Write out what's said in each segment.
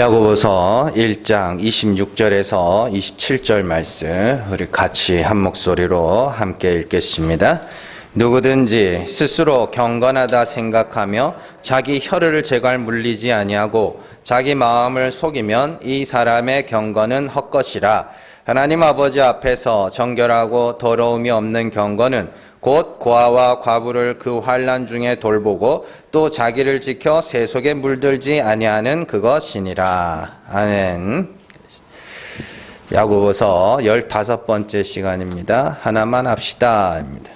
야고보서 1장 26절에서 27절 말씀 우리 같이 한 목소리로 함께 읽겠습니다. 누구든지 스스로 경건하다 생각하며 자기 혀를 제갈 물리지 아니하고 자기 마음을 속이면 이 사람의 경건은 헛것이라. 하나님 아버지 앞에서 정결하고 더러움이 없는 경건은 곧 고아와 과부를 그 환난 중에 돌보고 또 자기를 지켜 세속에 물들지 아니하는 그것이니라. 아멘. 야고보서 15번째 시간입니다. 하나만 합시다입니다.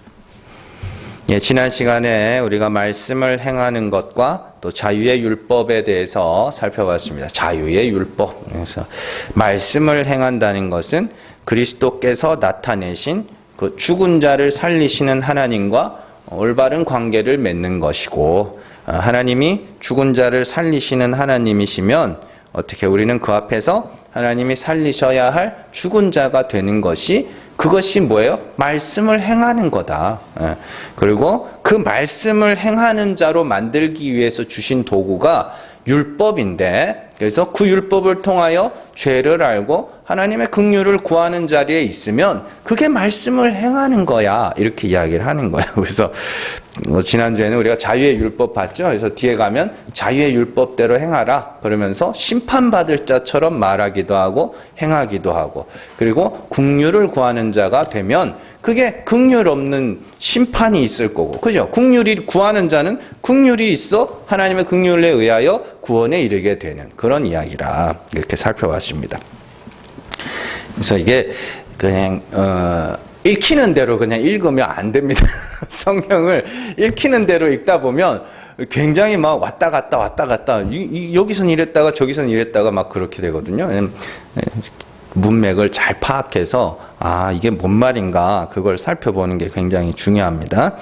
지난 시간에 우리가 말씀을 행하는 것과 또 자유의 율법에 대해서 살펴봤습니다. 자유의 율법. 그래서 말씀을 행한다는 것은 그리스도께서 나타내신 그 죽은 자를 살리시는 하나님과 올바른 관계를 맺는 것이고, 하나님이 죽은 자를 살리시는 하나님이시면 어떻게 우리는 그 앞에서 하나님이 살리셔야 할 죽은 자가 되는 것이, 그것이 뭐예요? 말씀을 행하는 거다. 그리고 그 말씀을 행하는 자로 만들기 위해서 주신 도구가 율법인데, 그래서 그 율법을 통하여 죄를 알고 하나님의 긍휼을 구하는 자리에 있으면 그게 말씀을 행하는 거야, 이렇게 이야기를 하는 거예요. 그래서 지난주에는 우리가 자유의 율법 봤죠. 그래서 뒤에 가면 자유의 율법대로 행하라 그러면서 심판받을 자처럼 말하기도 하고 행하기도 하고, 그리고 긍휼을 구하는 자가 되면 그게 긍휼 없는 심판이 있을 거고, 그죠? 긍휼이 구하는 자는 긍휼이 있어 하나님의 긍휼에 의하여 구원에 이르게 되는 그런 이야기라, 이렇게 살펴봤습니다. 그래서 이게 그냥 읽히는 대로 그냥 읽으면 안 됩니다. 성경을 읽히는 대로 읽다 보면 굉장히 막 왔다 갔다 여기선 이랬다가 저기선 이랬다가 막 그렇게 되거든요. 문맥을 잘 파악해서 이게 뭔 말인가 그걸 살펴보는 게 굉장히 중요합니다.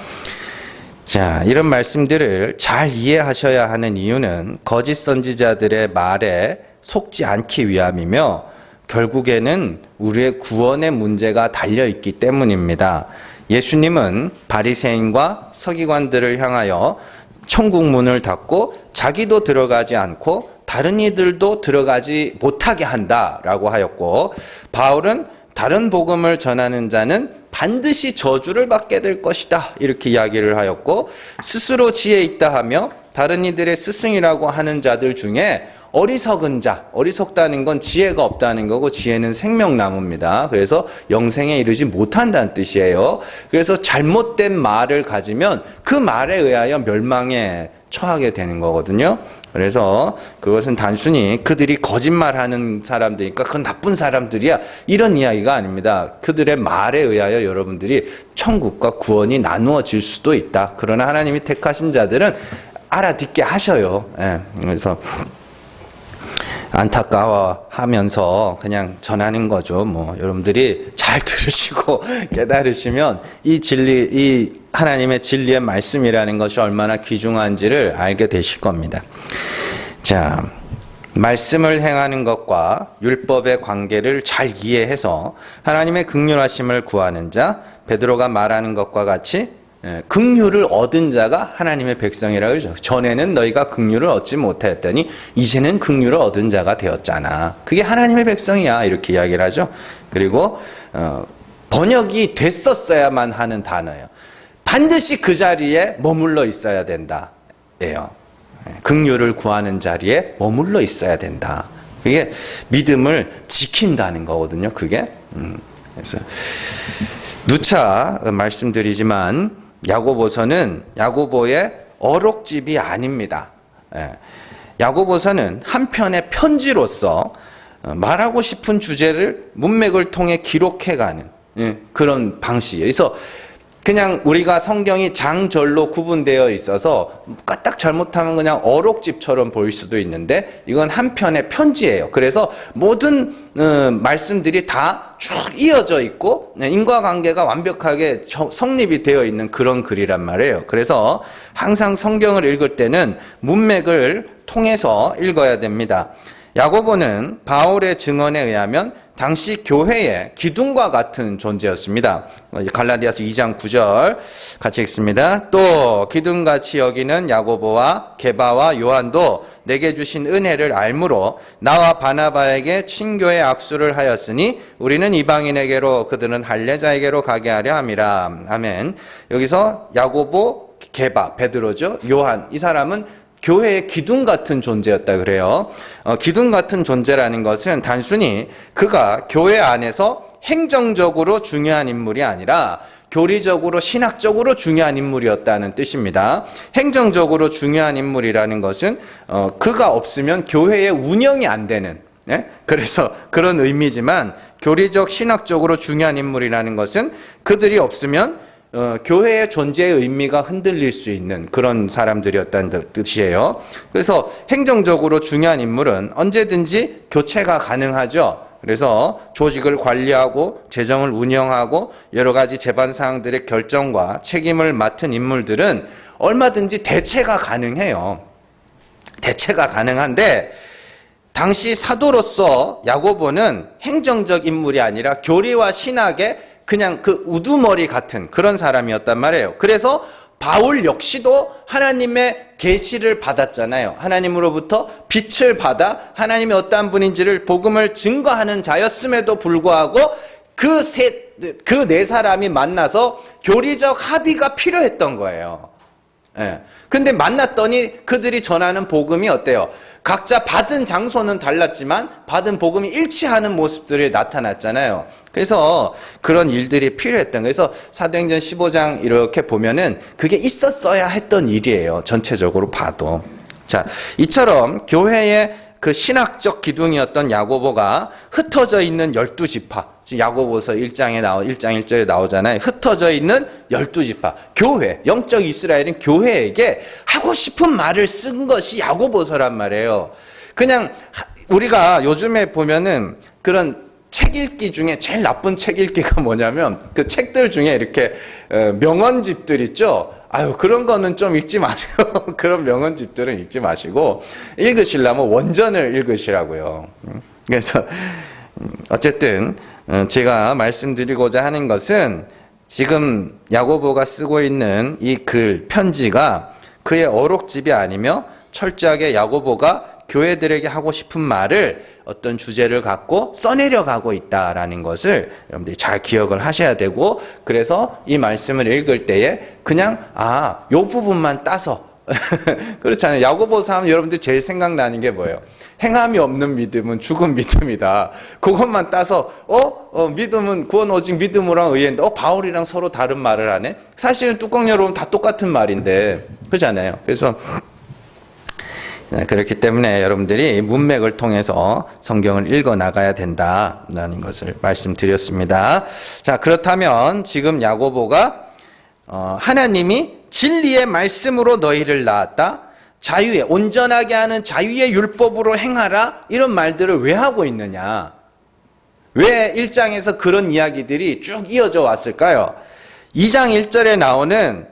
자, 이런 말씀들을 잘 이해하셔야 하는 이유는 거짓 선지자들의 말에 속지 않기 위함이며 결국에는 우리의 구원의 문제가 달려있기 때문입니다. 예수님은 바리새인과 서기관들을 향하여 천국 문을 닫고 자기도 들어가지 않고 다른 이들도 들어가지 못하게 한다라고 하였고, 바울은 다른 복음을 전하는 자는 반드시 저주를 받게 될 것이다, 이렇게 이야기를 하였고, 스스로 지혜 있다 하며 다른 이들의 스승이라고 하는 자들 중에 어리석은 자, 어리석다는 건 지혜가 없다는 거고, 지혜는 생명나무입니다. 그래서 영생에 이르지 못한다는 뜻이에요. 그래서 잘못된 말을 가지면 그 말에 의하여 멸망에 처하게 되는 거거든요. 그래서 그것은 단순히 그들이 거짓말하는 사람들이니까 그건 나쁜 사람들이야, 이런 이야기가 아닙니다. 그들의 말에 의하여 여러분들이 천국과 구원이 나누어질 수도 있다. 그러나 하나님이 택하신 자들은 알아듣게 하셔요. 그래서 안타까워하면서 그냥 전하는 거죠. 여러분들이 잘 들으시고 깨달으시면 이 진리, 이 하나님의 진리의 말씀이라는 것이 얼마나 귀중한지를 알게 되실 겁니다. 자, 말씀을 행하는 것과 율법의 관계를 잘 이해해서 하나님의 긍휼하심을 구하는 자, 베드로가 말하는 것과 같이 긍휼을 얻은 자가 하나님의 백성이라고 그러죠. 전에는 너희가 긍휼을 얻지 못하였더니 이제는 긍휼을 얻은 자가 되었잖아. 그게 하나님의 백성이야, 이렇게 이야기를 하죠. 그리고 번역이 됐었어야만 하는 단어예요. 반드시 그 자리에 머물러 있어야 된다 예요. 긍휼을 구하는 자리에 머물러 있어야 된다. 그게 믿음을 지킨다는 거거든요. 그게 그래서 누차 말씀드리지만 야고보서는 야고보의 어록집이 아닙니다. 야고보서는 한편의 편지로서 말하고 싶은 주제를 문맥을 통해 기록해가는 그런 방식이에요. 그래서 그냥 우리가 성경이 장절로 구분되어 있어서 까딱 잘못하면 그냥 어록집처럼 보일 수도 있는데, 이건 한 편의 편지예요. 그래서 모든 말씀들이 다 쭉 이어져 있고 인과관계가 완벽하게 성립이 되어 있는 그런 글이란 말이에요. 그래서 항상 성경을 읽을 때는 문맥을 통해서 읽어야 됩니다. 야고보는 바울의 증언에 의하면 당시 교회의 기둥과 같은 존재였습니다. 갈라디아서 2장 9절 같이 읽습니다. 또 기둥같이 여기는 야고보와 게바와 요한도 내게 주신 은혜를 알므로 나와 바나바에게 친교의 악수를 하였으니 우리는 이방인에게로 그들은 할례자에게로 가게 하려 함이라. 아멘. 여기서 야고보, 게바, 베드로죠. 요한, 이 사람은 교회의 기둥 같은 존재였다 그래요. 기둥 같은 존재라는 것은 단순히 그가 교회 안에서 행정적으로 중요한 인물이 아니라 교리적으로 신학적으로 중요한 인물이었다는 뜻입니다. 행정적으로 중요한 인물이라는 것은 그가 없으면 교회의 운영이 안 되는, 그래서 그런 의미지만 교리적 신학적으로 중요한 인물이라는 것은 그들이 없으면 교회의 존재의 의미가 흔들릴 수 있는 그런 사람들이었다는 뜻이에요. 그래서 행정적으로 중요한 인물은 언제든지 교체가 가능하죠. 그래서 조직을 관리하고 재정을 운영하고 여러 가지 재반 사항들의 결정과 책임을 맡은 인물들은 얼마든지 대체가 가능해요. 대체가 가능한데 당시 사도로서 야고보는 행정적 인물이 아니라 교리와 신학의 그냥 그 우두머리 같은 그런 사람이었단 말이에요. 그래서 바울 역시도 하나님의 계시를 받았잖아요. 하나님으로부터 빛을 받아 하나님이 어떠한 분인지를 복음을 증거하는 자였음에도 불구하고 그 네 사람이 만나서 교리적 합의가 필요했던 거예요. 근데 만났더니 그들이 전하는 복음이 어때요? 각자 받은 장소는 달랐지만 받은 복음이 일치하는 모습들이 나타났잖아요. 그래서 그런 일들이 필요했던 거예요. 그래서 사도행전 15장 이렇게 보면은 그게 있었어야 했던 일이에요. 전체적으로 봐도. 자, 이처럼 교회의 그 신학적 기둥이었던 야고보가 흩어져 있는 12지파, 지금 야고보서 1장 1절에 나오잖아요. 흩어져 있는 12지파, 교회, 영적 이스라엘은 교회에게 하고 싶은 말을 쓴 것이 야고보서란 말이에요. 그냥 우리가 요즘에 보면은 그런 책 읽기 중에 제일 나쁜 책 읽기가 뭐냐면 그 책들 중에 이렇게 명언집들 있죠. 그런 거는 좀 읽지 마시고 그런 명언집들은 읽지 마시고 읽으시려면 원전을 읽으시라고요. 그래서 어쨌든 제가 말씀드리고자 하는 것은 지금 야고보가 쓰고 있는 이 글, 편지가 그의 어록집이 아니며 철저하게 야고보가 교회들에게 하고 싶은 말을 어떤 주제를 갖고 써내려가고 있다라는 것을 여러분들이 잘 기억을 하셔야 되고, 그래서 이 말씀을 읽을 때에 그냥 요 부분만 따서 그렇잖아요. 야고보서 하면 여러분들 제일 생각나는 게 뭐예요? 행함이 없는 믿음은 죽은 믿음이다. 그것만 따서 믿음은 구원 오직 믿음으로 의인데 바울이랑 서로 다른 말을 하네. 사실은 뚜껑 열어보면 다 똑같은 말인데 그렇잖아요. 그래서 그렇기 때문에 여러분들이 문맥을 통해서 성경을 읽어 나가야 된다라는 것을 말씀드렸습니다. 자, 그렇다면 지금 야고보가 하나님이 진리의 말씀으로 너희를 낳았다, 자유의 온전하게 하는 자유의 율법으로 행하라, 이런 말들을 왜 하고 있느냐? 왜 1장에서 그런 이야기들이 쭉 이어져 왔을까요? 2장 1절에 나오는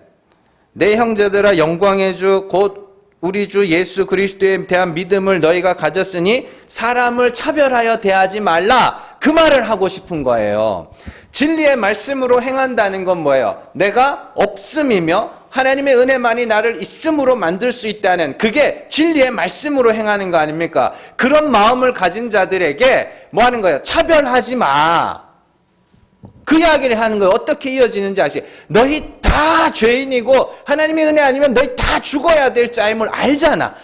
내 형제들아 영광의 주 곧 우리 주 예수 그리스도에 대한 믿음을 너희가 가졌으니 사람을 차별하여 대하지 말라, 그 말을 하고 싶은 거예요. 진리의 말씀으로 행한다는 건 뭐예요? 내가 없음이며 하나님의 은혜만이 나를 있음으로 만들 수 있다는, 그게 진리의 말씀으로 행하는 거 아닙니까? 그런 마음을 가진 자들에게 뭐 하는 거예요? 차별하지 마. 그 이야기를 하는 거예요. 어떻게 이어지는지 아시죠? 너희 다 죄인이고 하나님의 은혜 아니면 너희 다 죽어야 될 자임을 알잖아.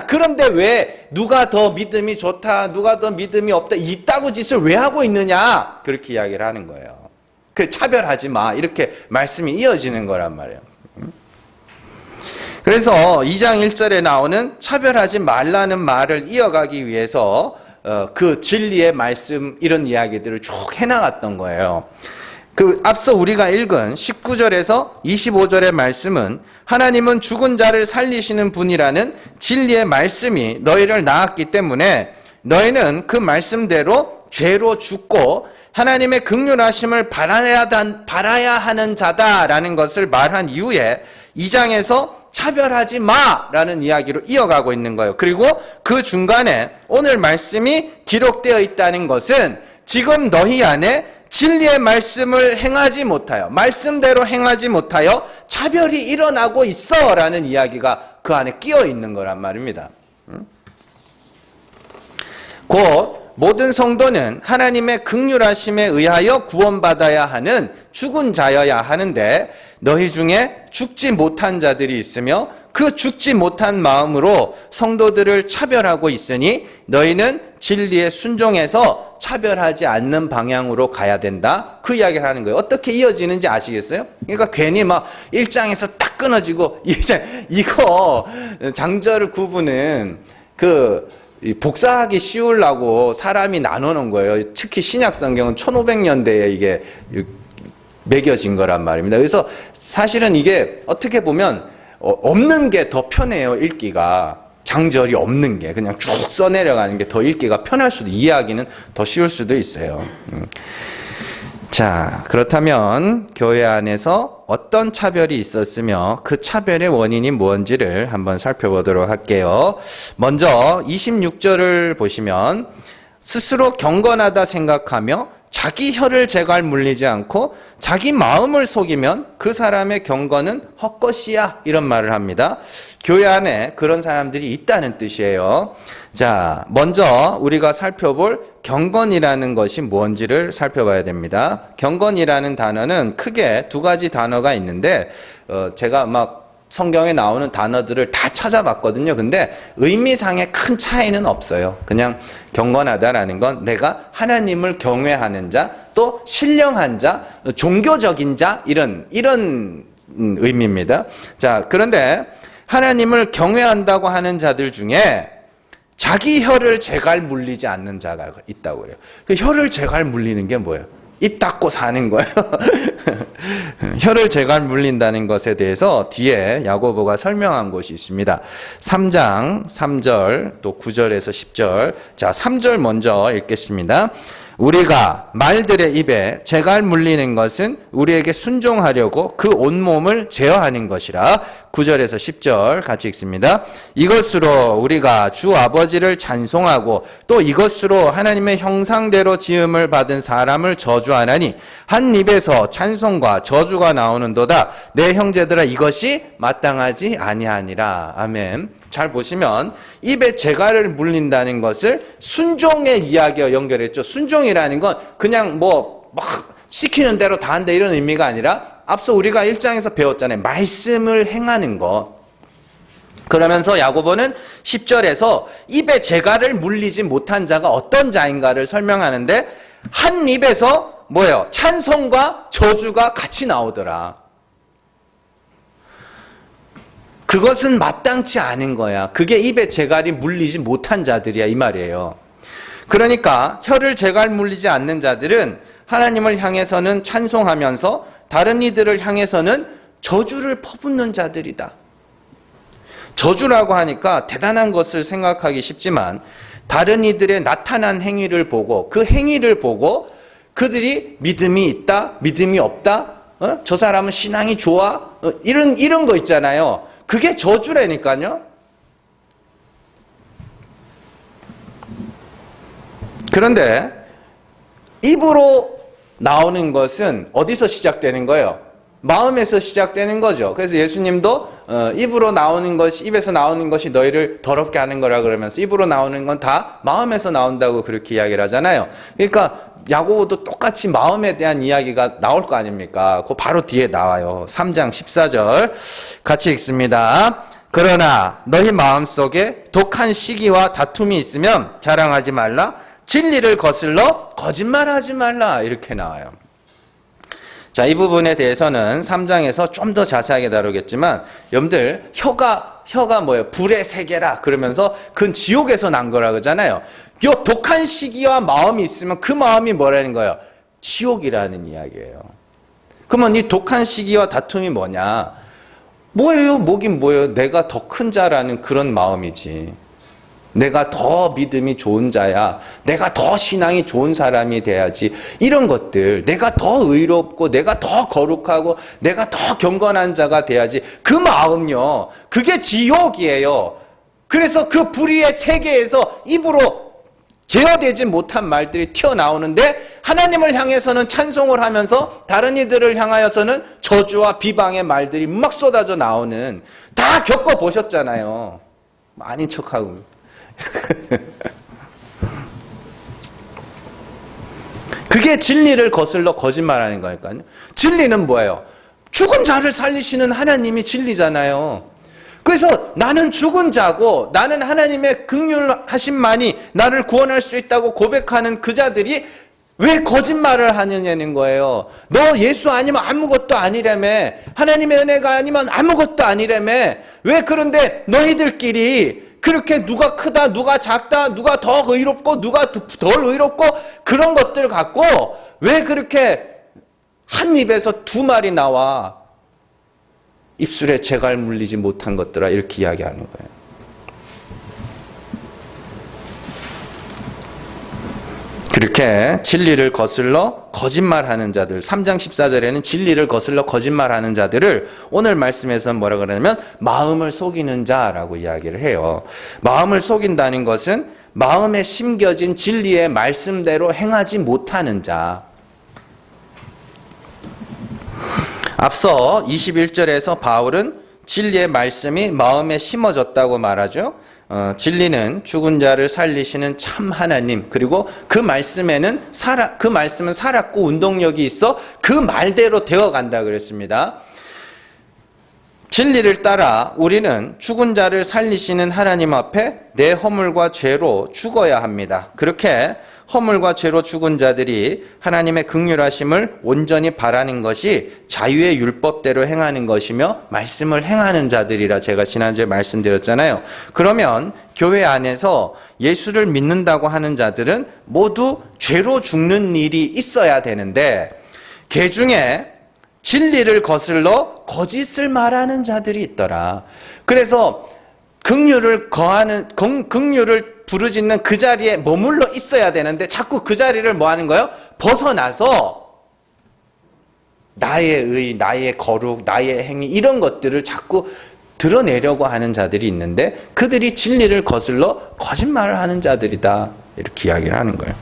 그런데 왜 누가 더 믿음이 좋다, 누가 더 믿음이 없다, 이따구 짓을 왜 하고 있느냐? 그렇게 이야기를 하는 거예요. 그 차별하지 마, 이렇게 말씀이 이어지는 거란 말이에요. 그래서 2장 1절에 나오는 차별하지 말라는 말을 이어가기 위해서 그 진리의 말씀, 이런 이야기들을 쭉 해나갔던 거예요. 그 앞서 우리가 읽은 19절에서 25절의 말씀은 하나님은 죽은 자를 살리시는 분이라는 진리의 말씀이 너희를 낳았기 때문에 너희는 그 말씀대로 죄로 죽고 하나님의 긍휼하심을 바라야 하는 자다라는 것을 말한 이후에 2장에서 차별하지 마라는 이야기로 이어가고 있는 거예요. 그리고 그 중간에 오늘 말씀이 기록되어 있다는 것은 지금 너희 안에 진리의 말씀을 행하지 못하여, 말씀대로 행하지 못하여 차별이 일어나고 있어 라는 이야기가 그 안에 끼어 있는 거란 말입니다. 곧 모든 성도는 하나님의 긍휼하심에 의하여 구원받아야 하는 죽은 자여야 하는데, 너희 중에 죽지 못한 자들이 있으며 그 죽지 못한 마음으로 성도들을 차별하고 있으니 너희는 진리에 순종해서 차별하지 않는 방향으로 가야 된다. 그 이야기를 하는 거예요. 어떻게 이어지는지 아시겠어요? 그러니까 괜히 막 1장에서 딱 끊어지고, 이거 장절 구분은 복사하기 쉬우려고 사람이 나눠놓은 거예요. 특히 신약 성경은 1500년대에 이게 매겨진 거란 말입니다. 그래서 사실은 이게 어떻게 보면 없는 게 더 편해요, 읽기가. 장절이 없는 게 그냥 쭉 써내려가는 게 더 읽기가 편할 수도, 이해하기는 더 쉬울 수도 있어요. 자, 그렇다면 교회 안에서 어떤 차별이 있었으며 그 차별의 원인이 뭔지를 한번 살펴보도록 할게요. 먼저 26절을 보시면, 스스로 경건하다 생각하며 자기 혀를 제갈 물리지 않고 자기 마음을 속이면 그 사람의 경건은 헛것이야, 이런 말을 합니다. 교회 안에 그런 사람들이 있다는 뜻이에요. 자, 먼저 우리가 살펴볼 경건이라는 것이 뭔지를 살펴봐야 됩니다. 경건이라는 단어는 크게 두 가지 단어가 있는데, 제가 막 성경에 나오는 단어들을 다 찾아봤거든요. 근데 의미상의 큰 차이는 없어요. 그냥 경건하다라는 건 내가 하나님을 경외하는 자, 또 신령한 자, 종교적인 자, 이런 의미입니다. 자, 그런데 하나님을 경외한다고 하는 자들 중에 자기 혀를 제갈 물리지 않는 자가 있다고 그래요. 그 혀를 제갈 물리는 게 뭐예요? 입 닫고 사는 거예요. 혀를 제갈 물린다는 것에 대해서 뒤에 야고보가 설명한 것이 있습니다. 3장 3절 또 9절에서 10절. 자, 3절 먼저 읽겠습니다. 우리가 말들의 입에 제갈 물리는 것은 우리에게 순종하려고 그 온몸을 제어하는 것이라. 9절에서 10절 같이 읽습니다. 이것으로 우리가 주 아버지를 찬송하고 또 이것으로 하나님의 형상대로 지음을 받은 사람을 저주하나니 한 입에서 찬송과 저주가 나오는도다. 내 형제들아, 이것이 마땅하지 아니하니라. 아멘. 잘 보시면 입에 제갈을 물린다는 것을 순종의 이야기와 연결했죠. 순종이라는 건 그냥 막 시키는 대로 다 한다, 이런 의미가 아니라 앞서 우리가 1장에서 배웠잖아요. 말씀을 행하는 것. 그러면서 야고보는 10절에서 입에 제갈을 물리지 못한 자가 어떤 자인가를 설명하는데, 한 입에서 뭐예요? 찬송과 저주가 같이 나오더라. 그것은 마땅치 않은 거야. 그게 입에 제갈이 물리지 못한 자들이야, 이 말이에요. 그러니까 혀를 제갈 물리지 않는 자들은 하나님을 향해서는 찬송하면서 다른 이들을 향해서는 저주를 퍼붓는 자들이다. 저주라고 하니까 대단한 것을 생각하기 쉽지만, 다른 이들의 나타난 행위를 보고, 그 행위를 보고 그들이 믿음이 있다, 믿음이 없다, 저 사람은 신앙이 좋아, 이런 거 있잖아요. 그게 저주라니까요. 그런데 입으로 나오는 것은 어디서 시작되는 거예요? 마음에서 시작되는 거죠. 그래서 예수님도 입으로 나오는 것이, 입에서 나오는 것이 너희를 더럽게 하는 거라 그러면서 입으로 나오는 건 다 마음에서 나온다고 그렇게 이야기를 하잖아요. 그러니까 야고보도 똑같이 마음에 대한 이야기가 나올 거 아닙니까? 그 바로 뒤에 나와요. 3장 14절 같이 읽습니다. 그러나 너희 마음속에 독한 시기와 다툼이 있으면 자랑하지 말라. 진리를 거슬러 거짓말하지 말라. 이렇게 나와요. 자, 이 부분에 대해서는 3장에서 좀 더 자세하게 다루겠지만, 여러분들 혀가 뭐예요? 불의 세계라 그러면서 그건 지옥에서 난 거라 그러잖아요. 이 독한 시기와 마음이 있으면 그 마음이 뭐라는 거예요? 지옥이라는 이야기예요. 그러면 이 독한 시기와 다툼이 뭐냐? 뭐예요? 뭐긴 뭐예요? 내가 더 큰 자라는 그런 마음이지. 내가 더 믿음이 좋은 자야. 내가 더 신앙이 좋은 사람이 돼야지. 이런 것들, 내가 더 의롭고 내가 더 거룩하고 내가 더 경건한 자가 돼야지. 그 마음요, 그게 지옥이에요. 그래서 그 불의의 세계에서 입으로 제어되지 못한 말들이 튀어나오는데 하나님을 향해서는 찬송을 하면서 다른 이들을 향하여서는 저주와 비방의 말들이 막 쏟아져 나오는, 다 겪어보셨잖아요. 아닌 척하고. 그게 진리를 거슬러 거짓말하는 거니까요. 진리는 뭐예요? 죽은 자를 살리시는 하나님이 진리잖아요. 그래서 나는 죽은 자고 나는 하나님의 긍휼하심만이 나를 구원할 수 있다고 고백하는 그 자들이 왜 거짓말을 하느냐는 거예요. 너 예수 아니면 아무것도 아니라며, 하나님의 은혜가 아니면 아무것도 아니라며, 왜 그런데 너희들끼리 그렇게 누가 크다 누가 작다 누가 더 의롭고 누가 덜 의롭고 그런 것들 갖고 왜 그렇게 한 입에서 두 말이 나와 입술에 재갈 물리지 못한 것들아, 이렇게 이야기하는 거예요. 그렇게 진리를 거슬러 거짓말하는 자들, 3장 14절에는 진리를 거슬러 거짓말하는 자들을 오늘 말씀에서는 뭐라 그러냐면 마음을 속이는 자라고 이야기를 해요. 마음을 속인다는 것은 마음에 심겨진 진리의 말씀대로 행하지 못하는 자. 앞서 21절에서 바울은 진리의 말씀이 마음에 심어졌다고 말하죠. 진리는 죽은 자를 살리시는 참 하나님, 그리고 그 말씀은 살았고 운동력이 있어 그 말대로 되어간다 그랬습니다. 진리를 따라 우리는 죽은 자를 살리시는 하나님 앞에 내 허물과 죄로 죽어야 합니다. 그렇게 허물과 죄로 죽은 자들이 하나님의 긍휼하심을 온전히 바라는 것이 자유의 율법대로 행하는 것이며 말씀을 행하는 자들이라 제가 지난주에 말씀드렸잖아요. 그러면 교회 안에서 예수를 믿는다고 하는 자들은 모두 죄로 죽는 일이 있어야 되는데, 그 중에 진리를 거슬러 거짓을 말하는 자들이 있더라. 그래서 긍휼을 부르짖는 그 자리에 머물러 있어야 되는데 자꾸 그 자리를 뭐 하는 거예요? 벗어나서 나의 의, 나의 거룩, 나의 행위 이런 것들을 자꾸 드러내려고 하는 자들이 있는데 그들이 진리를 거슬러 거짓말을 하는 자들이다, 이렇게 이야기를 하는 거예요.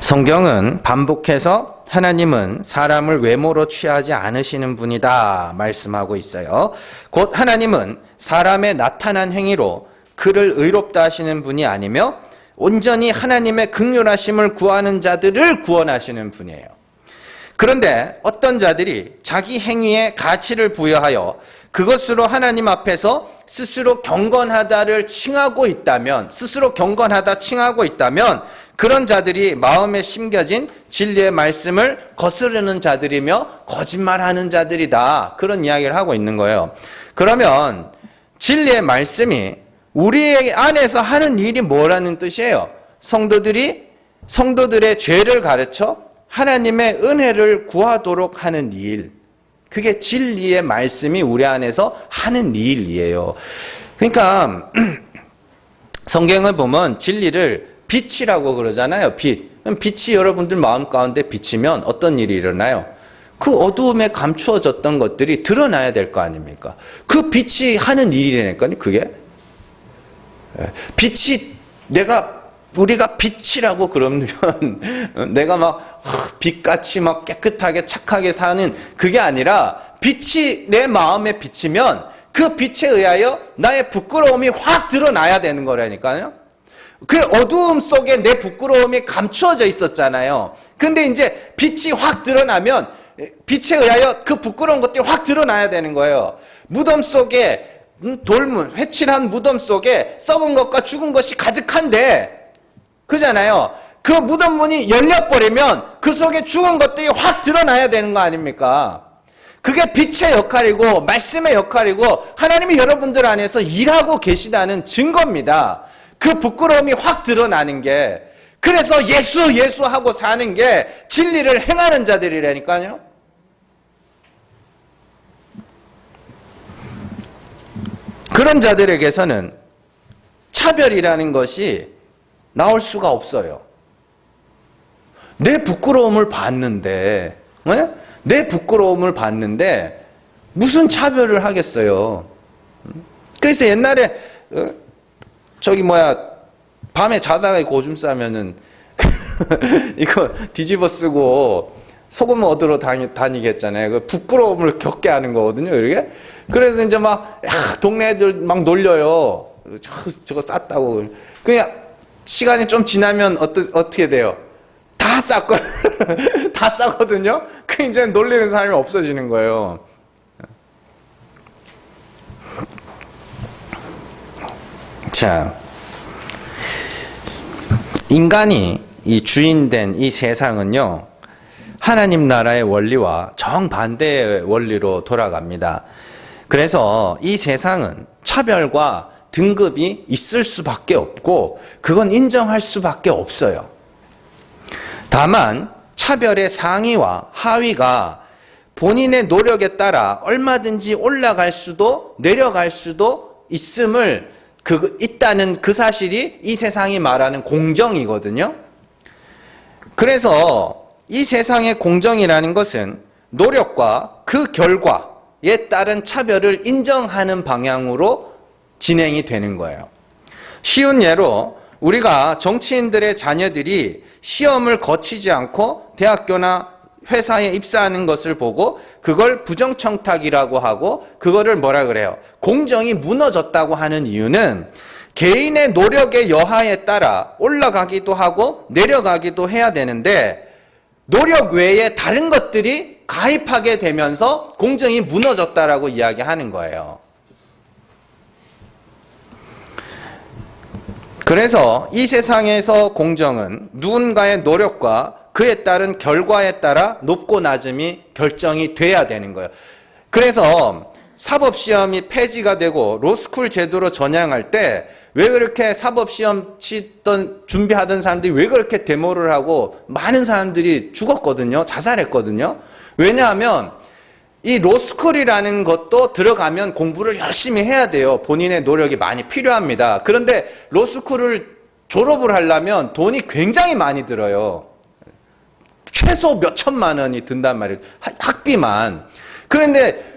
성경은 반복해서 하나님은 사람을 외모로 취하지 않으시는 분이다 말씀하고 있어요. 곧 하나님은 사람의 나타난 행위로 그를 의롭다 하시는 분이 아니며 온전히 하나님의 긍휼하심을 구하는 자들을 구원하시는 분이에요. 그런데 어떤 자들이 자기 행위에 가치를 부여하여 그것으로 하나님 앞에서 스스로 경건하다를 칭하고 있다면, 그런 자들이 마음에 심겨진 진리의 말씀을 거스르는 자들이며 거짓말하는 자들이다, 그런 이야기를 하고 있는 거예요. 그러면 진리의 말씀이 우리 안에서 하는 일이 뭐라는 뜻이에요? 성도들의 죄를 가르쳐 하나님의 은혜를 구하도록 하는 일, 그게 진리의 말씀이 우리 안에서 하는 일이에요. 그러니까 성경을 보면 진리를 빛이라고 그러잖아요. 빛. 빛이 여러분들 마음 가운데 비치면 어떤 일이 일어나요? 그 어두움에 감추어졌던 것들이 드러나야 될 거 아닙니까? 그 빛이 하는 일이라니까요, 그게. 빛이, 우리가 빛이라고 그러면 내가 막 빛같이 막 깨끗하게 착하게 사는 그게 아니라, 빛이 내 마음에 비치면 그 빛에 의하여 나의 부끄러움이 확 드러나야 되는 거라니까요. 그 어두움 속에 내 부끄러움이 감추어져 있었잖아요. 근데 이제 빛이 확 드러나면 빛에 의하여 그 부끄러운 것들이 확 드러나야 되는 거예요. 무덤 속에 돌문, 회칠한 무덤 속에 썩은 것과 죽은 것이 가득한데, 그잖아요. 그 무덤 문이 열려버리면 그 속에 죽은 것들이 확 드러나야 되는 거 아닙니까? 그게 빛의 역할이고 말씀의 역할이고 하나님이 여러분들 안에서 일하고 계시다는 증거입니다. 그 부끄러움이 확 드러나는 게. 그래서 예수 하고 사는 게 진리를 행하는 자들이라니까요. 그런 자들에게서는 차별이라는 것이 나올 수가 없어요. 내 부끄러움을 봤는데, 무슨 차별을 하겠어요. 그래서 옛날에 저기 뭐야 밤에 자다가 오줌 싸면은 이거 뒤집어 쓰고 소금 얻으러 다니겠잖아요. 그 부끄러움을 겪게 하는 거거든요. 이렇게. 그래서 이제 막 동네 애들 막 놀려요. 저거 쌌다고. 그냥 시간이 좀 지나면 어떻게 돼요? 다 다 싸거든요. 그 이제 놀리는 사람이 없어지는 거예요. 자, 인간이 이 주인된 이 세상은요, 하나님 나라의 원리와 정반대의 원리로 돌아갑니다. 그래서 이 세상은 차별과 등급이 있을 수밖에 없고, 그건 인정할 수밖에 없어요. 다만, 차별의 상위와 하위가 본인의 노력에 따라 얼마든지 올라갈 수도 내려갈 수도 있다는 그 사실이 이 세상이 말하는 공정이거든요. 그래서 이 세상의 공정이라는 것은 노력과 그 결과에 따른 차별을 인정하는 방향으로 진행이 되는 거예요. 쉬운 예로 우리가 정치인들의 자녀들이 시험을 거치지 않고 대학교나 회사에 입사하는 것을 보고 그걸 부정청탁이라고 하고 그거를 뭐라 그래요? 공정이 무너졌다고 하는 이유는 개인의 노력의 여하에 따라 올라가기도 하고 내려가기도 해야 되는데 노력 외에 다른 것들이 가입하게 되면서 공정이 무너졌다라고 이야기하는 거예요. 그래서 이 세상에서 공정은 누군가의 노력과 그에 따른 결과에 따라 높고 낮음이 결정이 돼야 되는 거예요. 그래서 사법시험이 폐지가 되고 로스쿨 제도로 전향할 때 왜 그렇게 사법시험 준비하던 사람들이 왜 그렇게 데모를 하고 많은 사람들이 죽었거든요. 자살했거든요. 왜냐하면 이 로스쿨이라는 것도 들어가면 공부를 열심히 해야 돼요. 본인의 노력이 많이 필요합니다. 그런데 로스쿨을 졸업을 하려면 돈이 굉장히 많이 들어요. 최소 몇 천만 원이 든단 말이에요. 학비만. 그런데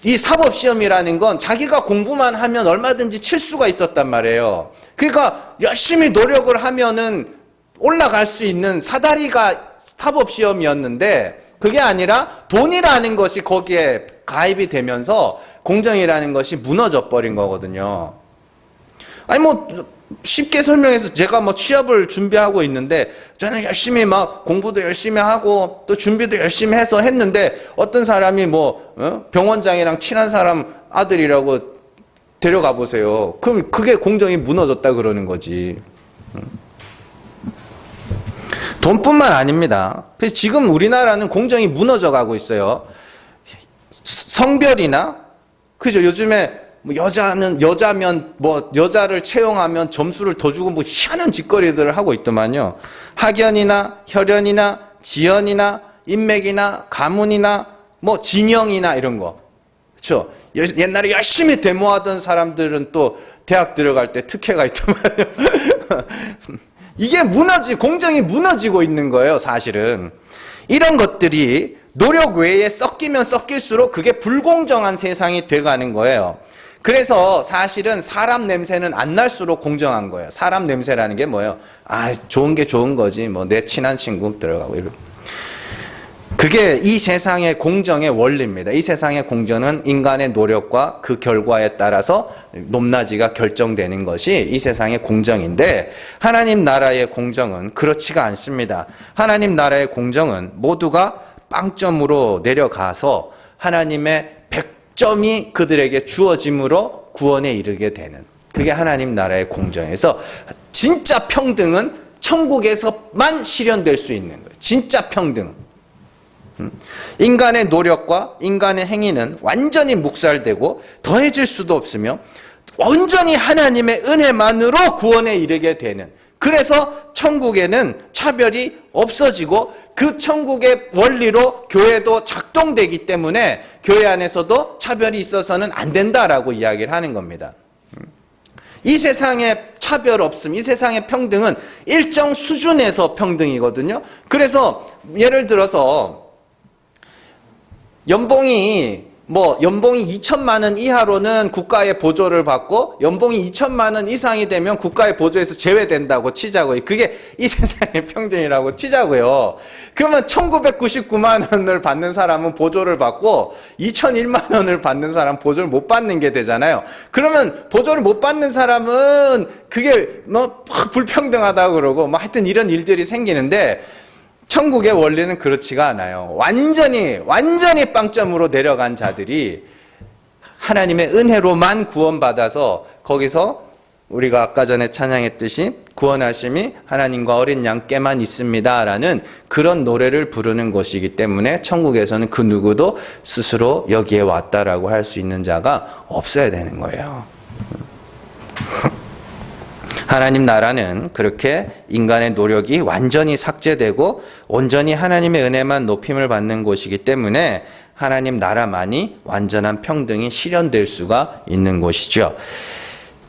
이 사법시험이라는 건 자기가 공부만 하면 얼마든지 칠 수가 있었단 말이에요. 그러니까 열심히 노력을 하면은 올라갈 수 있는 사다리가 사법시험이었는데 그게 아니라 돈이라는 것이 거기에 가입이 되면서 공정이라는 것이 무너져 버린 거거든요. 아니 뭐 쉽게 설명해서 제가 뭐 취업을 준비하고 있는데 저는 열심히 막 공부도 열심히 하고 또 준비도 열심히 해서 했는데 어떤 사람이 뭐 병원장이랑 친한 사람 아들이라고 데려가 보세요. 그럼 그게 공정이 무너졌다 그러는 거지. 돈뿐만 아닙니다. 그래서 지금 우리나라는 공정이 무너져 가고 있어요. 성별이나 그죠? 요즘에 뭐 여자면 뭐 여자를 채용하면 점수를 더 주고 뭐 희한한 짓거리들을 하고 있더만요. 학연이나 혈연이나 지연이나 인맥이나 가문이나 뭐 진영이나 이런 거. 그렇죠? 옛날에 열심히 데모하던 사람들은 또 대학 들어갈 때 특혜가 있더만요. 이게 공정이 무너지고 있는 거예요, 사실은. 이런 것들이 노력 외에 섞이면 섞일수록 그게 불공정한 세상이 돼가는 거예요. 그래서 사실은 사람 냄새는 안 날수록 공정한 거예요. 사람 냄새라는 게 뭐예요? 좋은 게 좋은 거지. 뭐 내 친한 친구 들어가고 이런. 그게 이 세상의 공정의 원리입니다. 이 세상의 공정은 인간의 노력과 그 결과에 따라서 높낮이가 결정되는 것이 이 세상의 공정인데 하나님 나라의 공정은 그렇지가 않습니다. 하나님 나라의 공정은 모두가 빵점으로 내려가서 하나님의 100점이 그들에게 주어짐으로 구원에 이르게 되는 그게 하나님 나라의 공정에서 진짜 평등은 천국에서만 실현될 수 있는 거예요. 진짜 평등. 인간의 노력과 인간의 행위는 완전히 묵살되고 더해질 수도 없으며 온전히 하나님의 은혜만으로 구원에 이르게 되는 그래서 천국에는 차별이 없어지고 그 천국의 원리로 교회도 작동되기 때문에 교회 안에서도 차별이 있어서는 안 된다라고 이야기를 하는 겁니다. 이 세상의 차별 없음, 이 세상의 평등은 일정 수준에서 평등이거든요. 그래서 예를 들어서 연봉이 뭐 연봉이 2천만 원 이하로는 국가의 보조를 받고 연봉이 2천만 원 이상이 되면 국가의 보조에서 제외된다고 치자고요. 그게 이 세상의 평등이라고 치자고요. 그러면 1999만 원을 받는 사람은 보조를 받고 2001만 원을 받는 사람은 보조를 못 받는 게 되잖아요. 그러면 보조를 못 받는 사람은 그게 뭐 불평등하다고 그러고 뭐 하여튼 이런 일들이 생기는데 천국의 원리는 그렇지가 않아요. 완전히 빵점으로 내려간 자들이 하나님의 은혜로만 구원받아서 거기서 우리가 아까 전에 찬양했듯이 구원하심이 하나님과 어린 양께만 있습니다 라는 그런 노래를 부르는 것이기 때문에 천국에서는 그 누구도 스스로 여기에 왔다라고 할 수 있는 자가 없어야 되는 거예요. 하나님 나라는 그렇게 인간의 노력이 완전히 삭제되고 온전히 하나님의 은혜만 높임을 받는 곳이기 때문에 하나님 나라만이 완전한 평등이 실현될 수가 있는 곳이죠.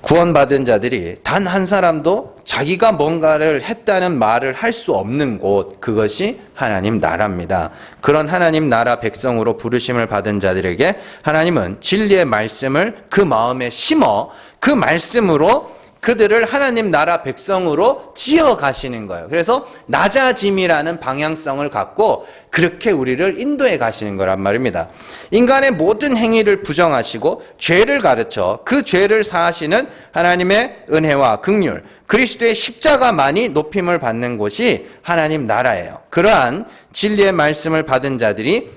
구원받은 자들이 단 한 사람도 자기가 뭔가를 했다는 말을 할 수 없는 곳, 그것이 하나님 나라입니다. 그런 하나님 나라 백성으로 부르심을 받은 자들에게 하나님은 진리의 말씀을 그 마음에 심어 그 말씀으로 그들을 하나님 나라 백성으로 지어 가시는 거예요. 그래서 낮아짐이라는 방향성을 갖고 그렇게 우리를 인도해 가시는 거란 말입니다. 인간의 모든 행위를 부정하시고 죄를 가르쳐 그 죄를 사하시는 하나님의 은혜와 긍휼, 그리스도의 십자가만이 높임을 받는 곳이 하나님 나라예요. 그러한 진리의 말씀을 받은 자들이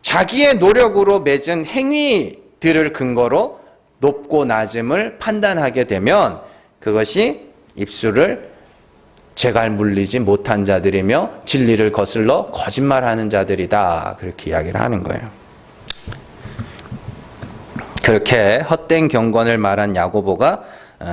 자기의 노력으로 맺은 행위들을 근거로 높고 낮음을 판단하게 되면 그것이 입술을 재갈 물리지 못한 자들이며 진리를 거슬러 거짓말하는 자들이다. 그렇게 이야기를 하는 거예요. 그렇게 헛된 경건을 말한 야고보가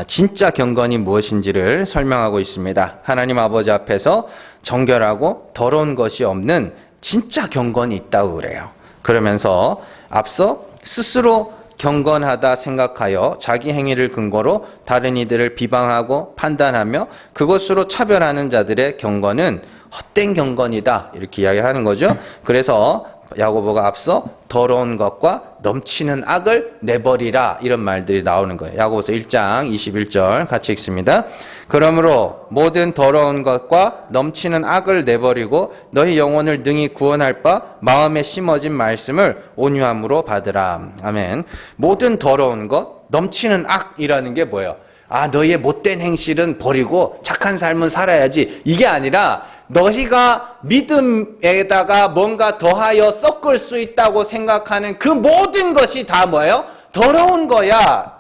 진짜 경건이 무엇인지를 설명하고 있습니다. 하나님 아버지 앞에서 정결하고 더러운 것이 없는 진짜 경건이 있다고 그래요. 그러면서 앞서 스스로 경건하다 생각하여 자기 행위를 근거로 다른 이들을 비방하고 판단하며 그것으로 차별하는 자들의 경건은 헛된 경건이다. 이렇게 이야기를 하는 거죠. 그래서 야고보가 앞서 더러운 것과 넘치는 악을 내버리라 이런 말들이 나오는 거예요. 야고보서 1장 21절 같이 읽습니다. 그러므로 모든 더러운 것과 넘치는 악을 내버리고 너희 영혼을 능히 구원할 바 마음에 심어진 말씀을 온유함으로 받으라. 아멘. 모든 더러운 것, 넘치는 악이라는 게 뭐예요? 아, 너희의 못된 행실은 버리고 착한 삶은 살아야지. 이게 아니라 너희가 믿음에다가 뭔가 더하여 섞을 수 있다고 생각하는 그 모든 것이 다 뭐예요? 더러운 거야.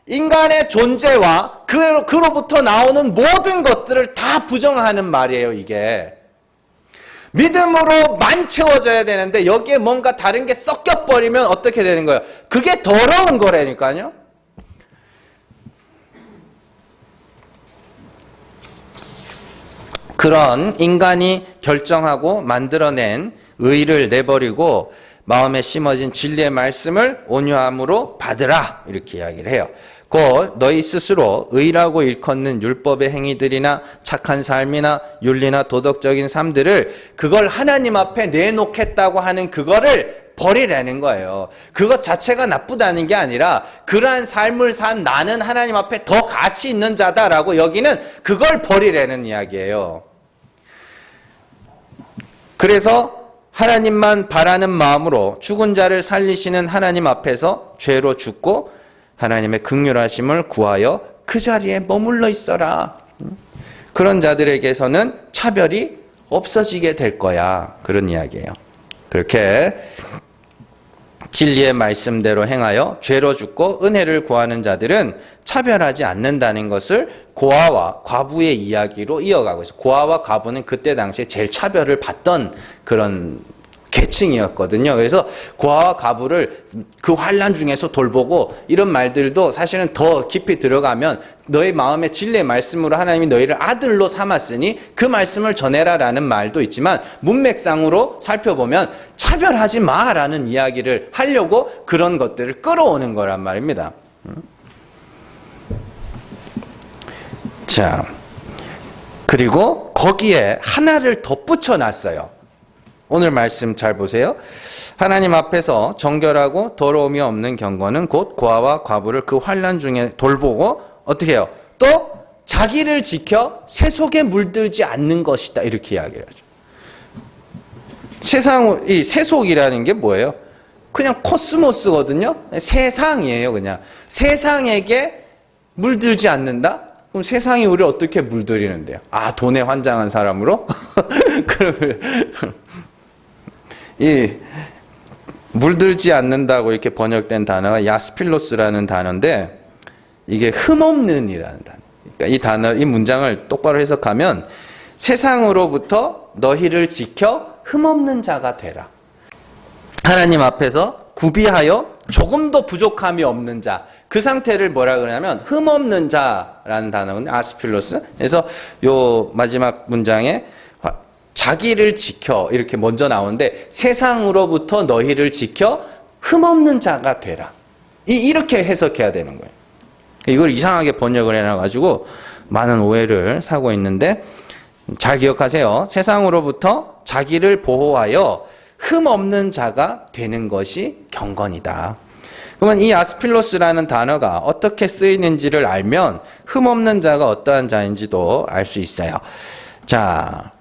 인간의 존재와 그로부터 나오는 모든 것들을 다 부정하는 말이에요, 이게. 믿음으로만 채워져야 되는데 여기에 뭔가 다른 게 섞여버리면 어떻게 되는 거예요? 그게 더러운 거라니까요. 그런 인간이 결정하고 만들어낸 의를 내버리고 마음에 심어진 진리의 말씀을 온유함으로 받으라 이렇게 이야기를 해요. 곧 너희 스스로 의라고 일컫는 율법의 행위들이나 착한 삶이나 윤리나 도덕적인 삶들을 그걸 하나님 앞에 내놓겠다고 하는 그거를 버리라는 거예요. 그것 자체가 나쁘다는 게 아니라 그러한 삶을 산 나는 하나님 앞에 더 가치 있는 자다라고 여기는 그걸 버리라는 이야기예요. 그래서 하나님만 바라는 마음으로 죽은 자를 살리시는 하나님 앞에서 죄로 죽고 하나님의 긍휼하심을 구하여 그 자리에 머물러 있어라. 그런 자들에게서는 차별이 없어지게 될 거야. 그런 이야기예요. 그렇게 진리의 말씀대로 행하여 죄로 죽고 은혜를 구하는 자들은 차별하지 않는다는 것을 고아와 과부의 이야기로 이어가고 있어요. 고아와 과부는 그때 당시에 제일 차별을 받던 그런 계층이었거든요. 그래서 고아와 과부를 그 환난 중에서 돌보고 이런 말들도 사실은 더 깊이 들어가면 너의 마음에 진리의 말씀으로 하나님이 너희를 아들로 삼았으니 그 말씀을 전해라라는 말도 있지만 문맥상으로 살펴보면 차별하지 마라는 이야기를 하려고 그런 것들을 끌어오는 거란 말입니다. 자, 그리고 거기에 하나를 덧붙여 놨어요. 오늘 말씀 잘 보세요. 하나님 앞에서 정결하고 더러움이 없는 경건은 곧 고아와 과부를 그 환난 중에 돌보고 어떻게 해요? 또 자기를 지켜 세속에 물들지 않는 것이다. 이렇게 이야기를 하죠. 이 세속이라는 게 뭐예요? 그냥 코스모스거든요. 세상이에요, 그냥. 세상에게 물들지 않는다? 그럼 세상이 우리를 어떻게 물들이는데요? 아, 돈에 환장한 사람으로? 그러면 이 물들지 않는다고 이렇게 번역된 단어가 야스필로스라는 단어인데 이게 흠없는이라는 단어. 그러니까 이 단어, 이 문장을 똑바로 해석하면 세상으로부터 너희를 지켜 흠없는 자가 되라. 하나님 앞에서 구비하여 조금도 부족함이 없는 자. 그 상태를 뭐라 그러냐면 흠없는 자라는 단어는 아스필로스. 그래서 요 마지막 문장에 자기를 지켜 이렇게 먼저 나오는데 세상으로부터 너희를 지켜 흠없는 자가 되라. 이렇게 해석해야 되는 거예요. 이걸 이상하게 번역을 해놔가지고 많은 오해를 사고 있는데 잘 기억하세요. 세상으로부터 자기를 보호하여 흠없는 자가 되는 것이 경건이다. 그러면 이 아스필로스라는 단어가 어떻게 쓰이는지를 알면 흠없는 자가 어떠한 자인지도 알 수 있어요. 자,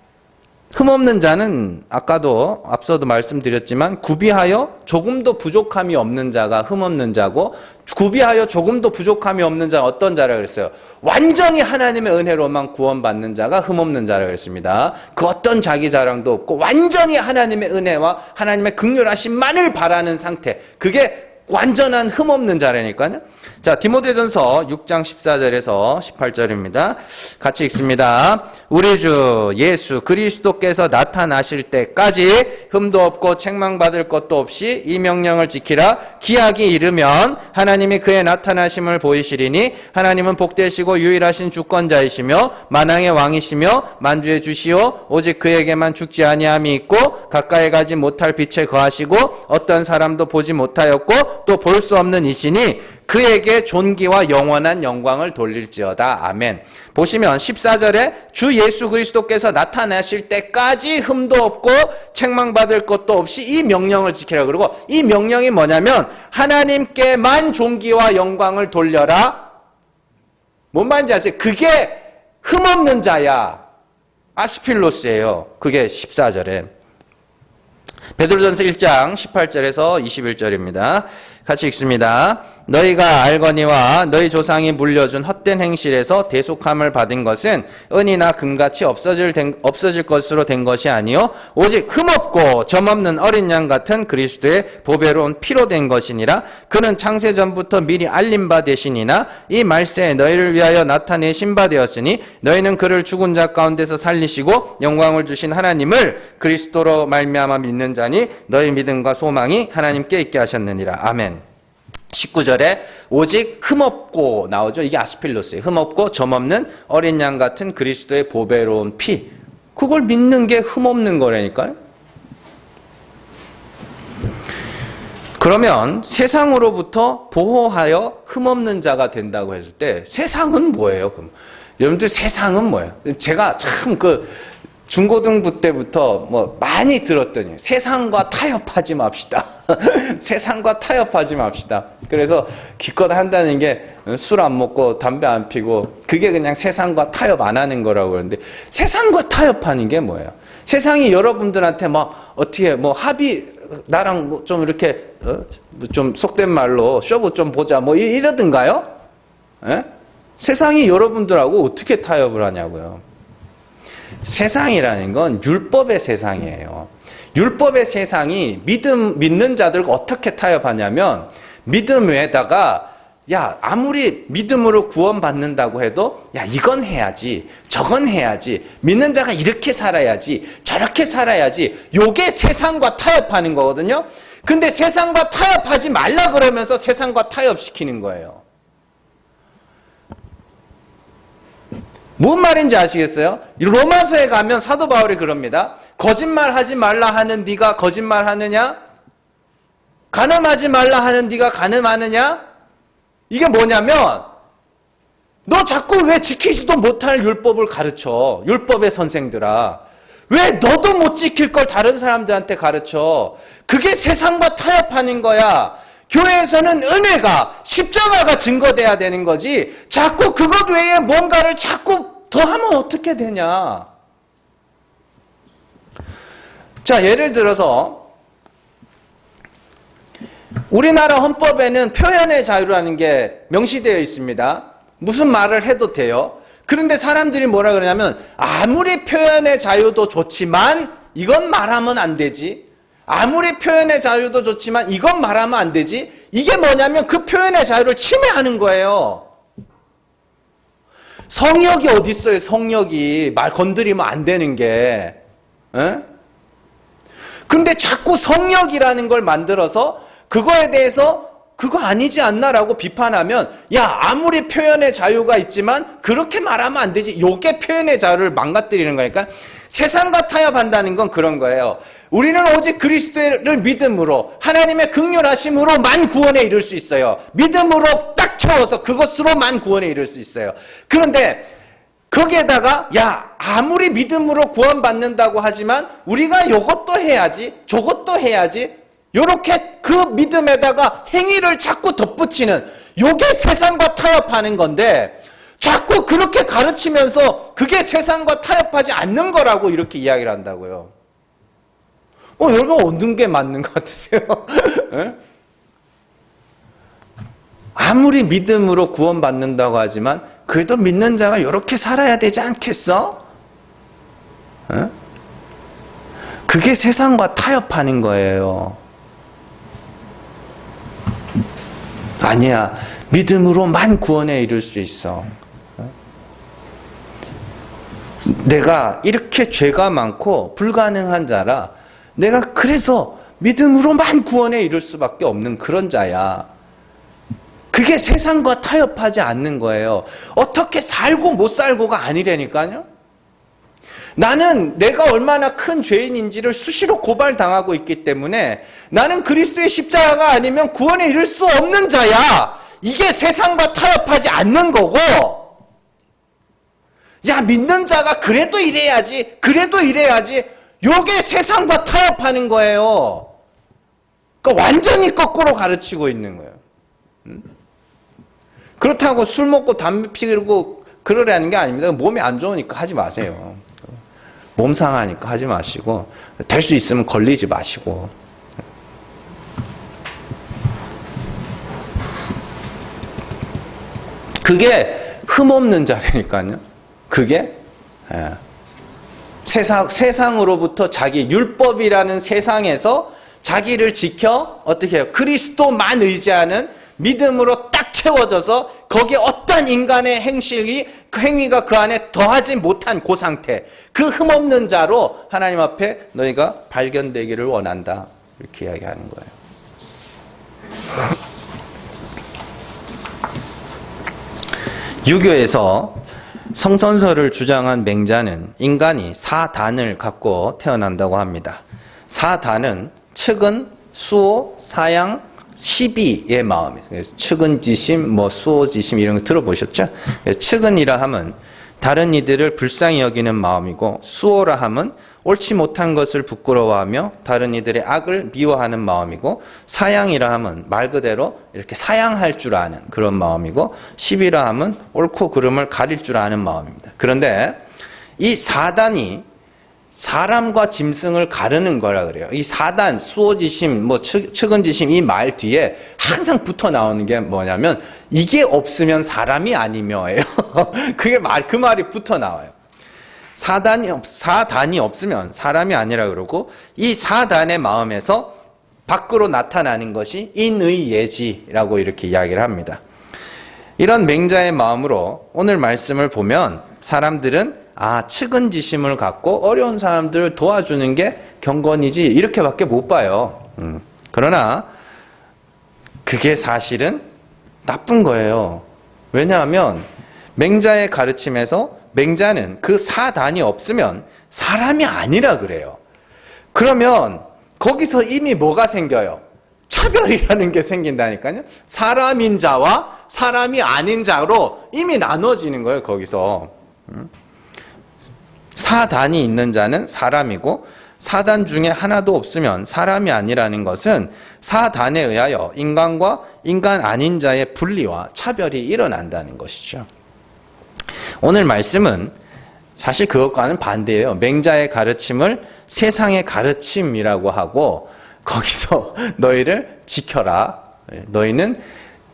흠없는 자는 아까도 앞서도 말씀드렸지만 구비하여 조금도 부족함이 없는 자가 흠없는 자고 구비하여 조금도 부족함이 없는 자가 어떤 자라 그랬어요? 완전히 하나님의 은혜로만 구원받는 자가 흠없는 자라 그랬습니다. 그 어떤 자기 자랑도 없고 완전히 하나님의 은혜와 하나님의 긍휼하심만을 바라는 상태. 그게 완전한 흠없는 자라니까요. 자, 디모데전서 6장 14절에서 18절입니다. 같이 읽습니다. 우리 주 예수 그리스도께서 나타나실 때까지 흠도 없고 책망받을 것도 없이 이 명령을 지키라. 기약이 이르면 하나님이 그의 나타나심을 보이시리니 하나님은 복되시고 유일하신 주권자이시며 만왕의 왕이시며 만주의 주시오 오직 그에게만 죽지 아니함이 있고 가까이 가지 못할 빛에 거하시고 어떤 사람도 보지 못하였고 또 볼 수 없는 이시니 그에게 존귀와 영원한 영광을 돌릴지어다. 아멘. 보시면 14절에 주 예수 그리스도께서 나타나실 때까지 흠도 없고 책망받을 것도 없이 이 명령을 지키라. 그러고 이 명령이 뭐냐면 하나님께만 존귀와 영광을 돌려라. 뭔 말인지 아세요? 그게 흠없는 자야. 아스필로스예요. 그게 14절에. 베드로전서 1장 18절에서 21절입니다. 같이 읽습니다. 너희가 알거니와 너희 조상이 물려준 헛된 행실에서 대속함을 받은 것은 은이나 금같이 없어질 것으로 된 것이 아니요 오직 흠없고 점없는 어린 양 같은 그리스도의 보배로운 피로 된 것이니라. 그는 창세전부터 미리 알림 바 되시니나 이 말세에 너희를 위하여 나타내신 바 되었으니 너희는 그를 죽은 자 가운데서 살리시고 영광을 주신 하나님을 그리스도로 말미암아 믿는 자니 너희 믿음과 소망이 하나님께 있게 하셨느니라. 아멘. 19절에 오직 흠없고 나오죠. 이게 아스필로스예요. 흠없고 점없는 어린 양 같은 그리스도의 보배로운 피. 그걸 믿는 게 흠없는 거라니까요. 그러면 세상으로부터 보호하여 흠없는 자가 된다고 했을 때 세상은 뭐예요? 그럼 여러분들 세상은 뭐예요? 제가 참 중고등부 때부터 많이 들었더니 세상과 타협하지 맙시다. 세상과 타협하지 맙시다. 그래서 기껏 한다는 게 술 안 먹고 담배 안 피고 그게 그냥 세상과 타협 안 하는 거라고 그러는데 세상과 타협하는 게 뭐예요? 세상이 여러분들한테 어떻게 합의 나랑 좀 이렇게 좀 속된 말로 쇼부 좀 보자 이러든가요? 에? 세상이 여러분들하고 어떻게 타협을 하냐고요. 세상이라는 건 율법의 세상이에요. 율법의 세상이 믿는 자들과 어떻게 타협하냐면 믿음에다가 아무리 믿음으로 구원받는다고 해도 이건 해야지 저건 해야지 믿는 자가 이렇게 살아야지 저렇게 살아야지 요게 세상과 타협하는 거거든요. 근데 세상과 타협하지 말라 그러면서 세상과 타협시키는 거예요. 뭔 말인지 아시겠어요? 로마서에 가면 사도 바울이 그럽니다. 거짓말하지 말라 하는 네가 거짓말하느냐? 간음하지 말라 하는 네가 간음하느냐? 이게 뭐냐면 너 자꾸 왜 지키지도 못할 율법을 가르쳐? 율법의 선생들아. 왜 너도 못 지킬 걸 다른 사람들한테 가르쳐? 그게 세상과 타협하는 거야. 교회에서는 은혜가, 십자가가 증거돼야 되는 거지. 자꾸 그것 외에 뭔가를 자꾸 더 하면 어떻게 되냐. 자, 예를 들어서 우리나라 헌법에는 표현의 자유라는 게 명시되어 있습니다. 무슨 말을 해도 돼요. 그런데 사람들이 뭐라 그러냐면 아무리 표현의 자유도 좋지만 이건 말하면 안 되지. 아무리 표현의 자유도 좋지만 이건 말하면 안 되지. 이게 뭐냐면 그 표현의 자유를 침해하는 거예요. 성역이 어디 있어요? 성역이 말 건드리면 안 되는 게. 그런데 자꾸 성역이라는 걸 만들어서 그거에 대해서 그거 아니지 않나라고 비판하면 야 아무리 표현의 자유가 있지만 그렇게 말하면 안 되지. 요게 표현의 자유를 망가뜨리는 거니까 세상과 타협한다는 건 그런 거예요. 우리는 오직 그리스도를 믿음으로 하나님의 긍휼하심으로만 구원에 이를 수 있어요. 믿음으로 딱 채워서 그것으로만 구원에 이를 수 있어요. 그런데 거기에다가 야 아무리 믿음으로 구원받는다고 하지만 우리가 요것도 해야지 저것도 해야지 요렇게 그 믿음에다가 행위를 자꾸 덧붙이는 요게 세상과 타협하는 건데 자꾸 그렇게 가르치면서 그게 세상과 타협하지 않는 거라고 이렇게 이야기를 한다고요. 여러분 어느 게 맞는 것 같으세요? 아무리 믿음으로 구원받는다고 하지만 그래도 믿는 자가 이렇게 살아야 되지 않겠어? 그게 세상과 타협하는 거예요. 아니야. 믿음으로만 구원에 이를 수 있어. 내가 이렇게 죄가 많고 불가능한 자라 내가 그래서 믿음으로만 구원에 이를 수밖에 없는 그런 자야. 그게 세상과 타협하지 않는 거예요. 어떻게 살고 못 살고가 아니라니까요. 나는 내가 얼마나 큰 죄인인지를 수시로 고발당하고 있기 때문에 나는 그리스도의 십자가가 아니면 구원에 이를 수 없는 자야. 이게 세상과 타협하지 않는 거고 야 믿는 자가 그래도 이래야지 그래도 이래야지 요게 세상과 타협하는 거예요. 그러니까 완전히 거꾸로 가르치고 있는 거예요. 그렇다고 술 먹고 담배 피우고 그러려는 게 아닙니다. 몸이 안 좋으니까 하지 마세요. 몸 상하니까 하지 마시고 될 수 있으면 걸리지 마시고. 그게 흠없는 자리니까요. 그게 세상으로부터 자기 율법이라는 세상에서 자기를 지켜 어떻게 해요? 그리스도만 의지하는 믿음으로 딱 채워져서 거기에 어떤 인간의 그 행위가 그 안에 더하지 못한 그 상태, 그 흠없는 자로 하나님 앞에 너희가 발견되기를 원한다. 이렇게 이야기하는 거예요. 유교에서 성선설을 주장한 맹자는 인간이 4단을 갖고 태어난다고 합니다. 4단은 측은, 수호, 사양, 시비의 마음이에요. 측은지심, 수호지심 이런 거 들어보셨죠? 측은이라 함은 다른 이들을 불쌍히 여기는 마음이고 수호라 함은 옳지 못한 것을 부끄러워하며 다른 이들의 악을 미워하는 마음이고 사양이라 함은 말 그대로 이렇게 사양할 줄 아는 그런 마음이고 시비라 함은 옳고 그름을 가릴 줄 아는 마음입니다. 그런데 이 4단이 사람과 짐승을 가르는 거라 그래요. 이 4단, 수호지심, 측은지심 이 말 뒤에 항상 붙어 나오는 게 뭐냐면 이게 없으면 사람이 아니며예요. 그 말이 붙어 나와요. 4단이 없으면 사람이 아니라 그러고 이 4단의 마음에서 밖으로 나타나는 것이 인의예지라고 이렇게 이야기를 합니다. 이런 맹자의 마음으로 오늘 말씀을 보면 사람들은 측은지심을 갖고 어려운 사람들을 도와주는 게 경건이지 이렇게밖에 못 봐요. 그러나 그게 사실은 나쁜 거예요. 왜냐하면 맹자의 가르침에서 맹자는 그 4단이 없으면 사람이 아니라 그래요. 그러면 거기서 이미 뭐가 생겨요? 차별이라는 게 생긴다니까요. 사람인 자와 사람이 아닌 자로 이미 나눠지는 거예요. 거기서. 사단이 있는 자는 사람이고 사단 중에 하나도 없으면 사람이 아니라는 것은 사단에 의하여 인간과 인간 아닌 자의 분리와 차별이 일어난다는 것이죠. 오늘 말씀은 사실 그것과는 반대예요. 맹자의 가르침을 세상의 가르침이라고 하고 거기서 너희를 지켜라. 너희는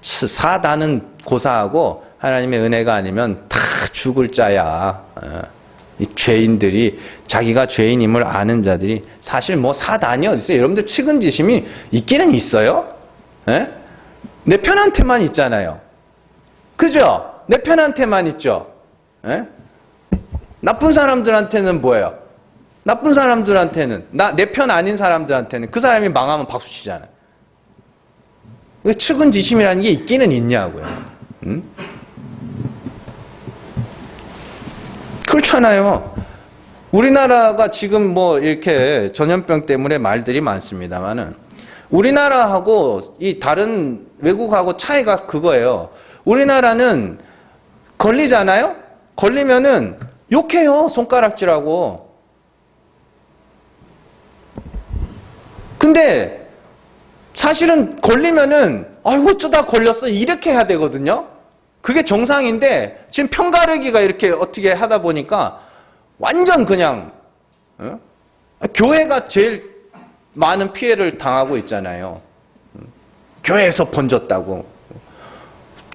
사단은 고사하고 하나님의 은혜가 아니면 다 죽을 자야. 이 죄인들이 자기가 죄인임을 아는 자들이 사실 뭐 사단이 어디 있어요? 여러분들 측은지심이 있기는 있어요. 예? 내 편한테만 있잖아요. 그죠? 내 편한테만 있죠. 예? 나쁜 사람들한테는 뭐예요? 나쁜 사람들한테는 내 편 아닌 사람들한테는 그 사람이 망하면 박수 치잖아요. 측은지심이라는 게 있기는 있냐고요. 응? 그렇잖아요. 우리나라가 지금 뭐 이렇게 전염병 때문에 말들이 많습니다만은 우리나라하고 이 다른 외국하고 차이가 그거예요. 우리나라는 걸리잖아요? 걸리면은 욕해요. 손가락질하고. 근데 사실은 걸리면은 아이고 어쩌다 걸렸어 이렇게 해야 되거든요. 그게 정상인데 지금 편가르기가 이렇게 어떻게 하다 보니까 완전 그냥 교회가 제일 많은 피해를 당하고 있잖아요. 교회에서 번졌다고.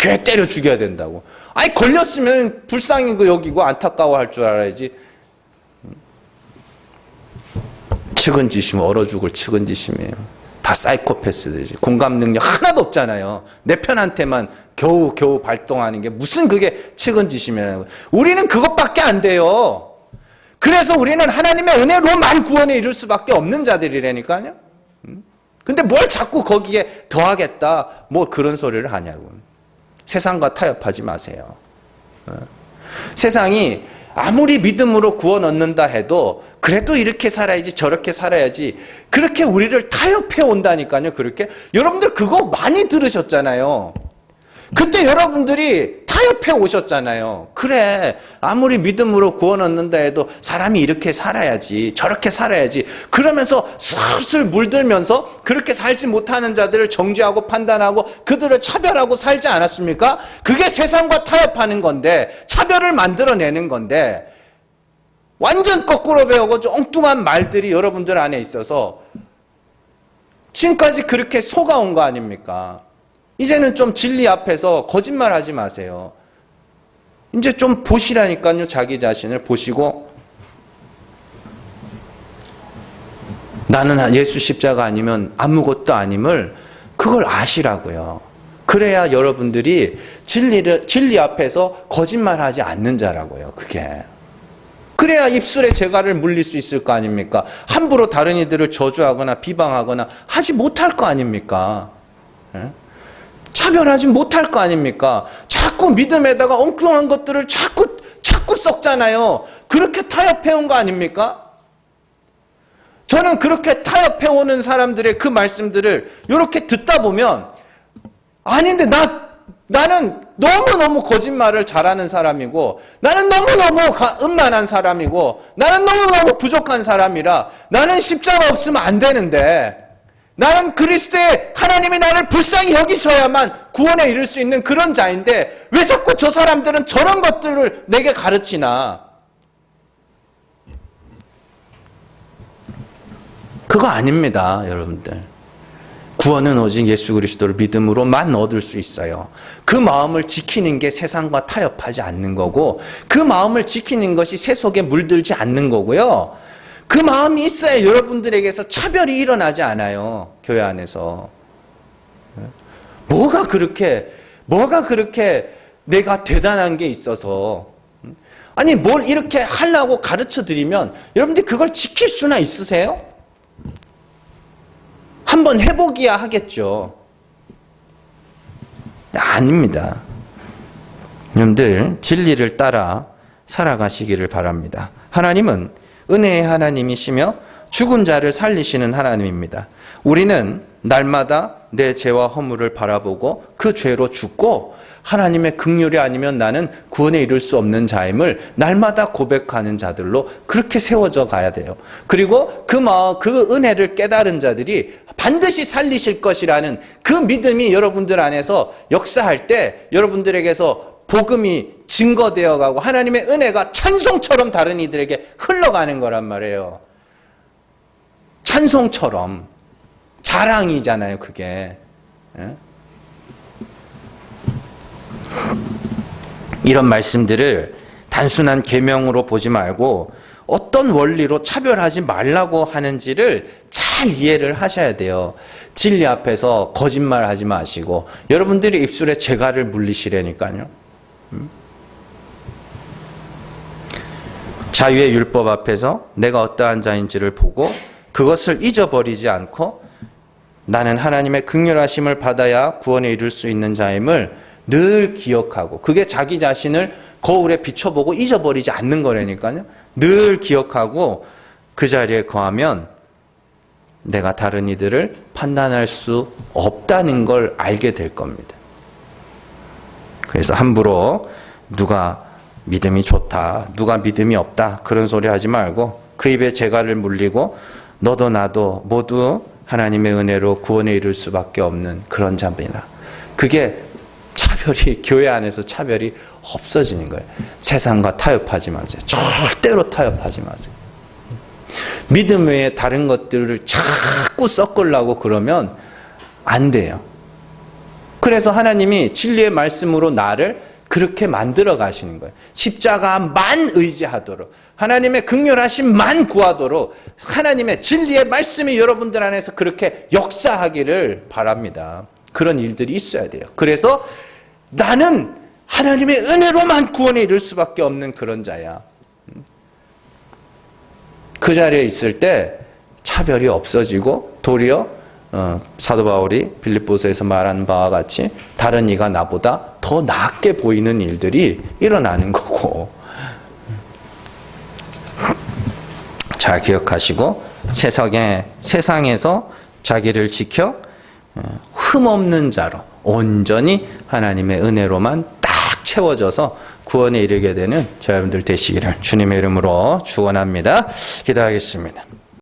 교회 때려 죽여야 된다고. 아니 걸렸으면 불쌍히 그 여기고 안타까워할 줄 알아야지. 측은지심 얼어 죽을 측은지심이에요. 다 사이코패스들이지. 공감 능력 하나도 없잖아요. 내 편한테만 겨우 발동하는 게 무슨 그게 측은지심이라는 거예요. 우리는 그것밖에 안 돼요. 그래서 우리는 하나님의 은혜로만 구원에 이를 수밖에 없는 자들이라니까요. 근데 뭘 자꾸 거기에 더하겠다 뭐 그런 소리를 하냐고. 세상과 타협하지 마세요. 세상이 아무리 믿음으로 구원 얻는다 해도 그래도 이렇게 살아야지 저렇게 살아야지 그렇게 우리를 타협해 온다니까요. 그렇게 여러분들 그거 많이 들으셨잖아요. 그때 여러분들이 타협해 오셨잖아요. 그래 아무리 믿음으로 구원 얻는다 해도 사람이 이렇게 살아야지 저렇게 살아야지 그러면서 슬슬 물들면서 그렇게 살지 못하는 자들을 정죄하고 판단하고 그들을 차별하고 살지 않았습니까? 그게 세상과 타협하는 건데 차별을 만들어내는 건데 완전 거꾸로 배우고 엉뚱한 말들이 여러분들 안에 있어서 지금까지 그렇게 속아온 거 아닙니까? 이제는 좀 진리 앞에서 거짓말하지 마세요. 이제 좀 보시라니까요. 자기 자신을 보시고 나는 예수 십자가 아니면 아무것도 아님을 그걸 아시라고요. 그래야 여러분들이 진리 앞에서 거짓말하지 않는 자라고요. 그게. 그래야 입술에 재갈을 물릴 수 있을 거 아닙니까? 함부로 다른 이들을 저주하거나 비방하거나 하지 못할 거 아닙니까? 예? 차별하지 못할 거 아닙니까? 자꾸 믿음에다가 엉뚱한 것들을 자꾸 썩잖아요. 그렇게 타협해온 거 아닙니까? 저는 그렇게 타협해오는 사람들의 그 말씀들을 이렇게 듣다 보면 아닌데 나는 너무너무 거짓말을 잘하는 사람이고 나는 너무너무 음란한 사람이고 나는 너무너무 부족한 사람이라 나는 십자가 없으면 안 되는데 나는 그리스도의 하나님이 나를 불쌍히 여기셔야만 구원에 이를 수 있는 그런 자인데 왜 자꾸 저 사람들은 저런 것들을 내게 가르치나? 그거 아닙니다, 여러분들. 구원은 오직 예수 그리스도를 믿음으로만 얻을 수 있어요. 그 마음을 지키는 게 세상과 타협하지 않는 거고 그 마음을 지키는 것이 세속에 물들지 않는 거고요. 그 마음이 있어야 여러분들에게서 차별이 일어나지 않아요. 교회 안에서. 뭐가 그렇게 내가 대단한 게 있어서 아니 뭘 이렇게 하려고 가르쳐 드리면 여러분들이 그걸 지킬 수나 있으세요? 한번 해보기야 하겠죠. 아닙니다. 여러분들 진리를 따라 살아가시기를 바랍니다. 하나님은 은혜의 하나님이시며 죽은 자를 살리시는 하나님입니다. 우리는 날마다 내 죄와 허물을 바라보고 그 죄로 죽고 하나님의 긍휼이 아니면 나는 구원에 이를 수 없는 자임을 날마다 고백하는 자들로 그렇게 세워져 가야 돼요. 그리고 그 은혜를 깨달은 자들이 반드시 살리실 것이라는 그 믿음이 여러분들 안에서 역사할 때 여러분들에게서 복음이 증거되어 가고 하나님의 은혜가 찬송처럼 다른 이들에게 흘러가는 거란 말이에요. 찬송처럼. 자랑이잖아요, 그게. 이런 말씀들을 단순한 계명으로 보지 말고 어떤 원리로 차별하지 말라고 하는지를 잘 이해를 하셔야 돼요. 진리 앞에서 거짓말하지 마시고 여러분들이 입술에 재갈을 물리시라니까요. 자유의 율법 앞에서 내가 어떠한 자인지를 보고 그것을 잊어버리지 않고 나는 하나님의 긍휼하심을 받아야 구원에 이를 수 있는 자임을 늘 기억하고, 그게 자기 자신을 거울에 비춰보고 잊어버리지 않는 거라니까요. 늘 기억하고 그 자리에 거하면 내가 다른 이들을 판단할 수 없다는 걸 알게 될 겁니다. 그래서 함부로 누가 믿음이 좋다, 누가 믿음이 없다 그런 소리 하지 말고 그 입에 재갈을 물리고 너도 나도 모두 하나님의 은혜로 구원에 이를 수밖에 없는 그런 자입니다. 그게 차별이, 교회 안에서 차별이 없어지는 거예요. 세상과 타협하지 마세요. 절대로 타협하지 마세요. 믿음 외에 다른 것들을 자꾸 섞으려고 그러면 안 돼요. 그래서 하나님이 진리의 말씀으로 나를 그렇게 만들어 가시는 거예요. 십자가만 의지하도록, 하나님의 긍휼하심만 구하도록 하나님의 진리의 말씀이 여러분들 안에서 그렇게 역사하기를 바랍니다. 그런 일들이 있어야 돼요. 그래서 나는 하나님의 은혜로만 구원에 이를 수밖에 없는 그런 자야. 그 자리에 있을 때 차별이 없어지고 도리어 사도 바울이 빌립보서에서 말한 바와 같이 다른 이가 나보다 더 낫게 보이는 일들이 일어나는 거고, 잘 기억하시고 세상에서 자기를 지켜 흠없는 자로 온전히 하나님의 은혜로만 딱 채워져서 구원에 이르게 되는 저여러분들 되시기를 주님의 이름으로 축원합니다. 기도하겠습니다.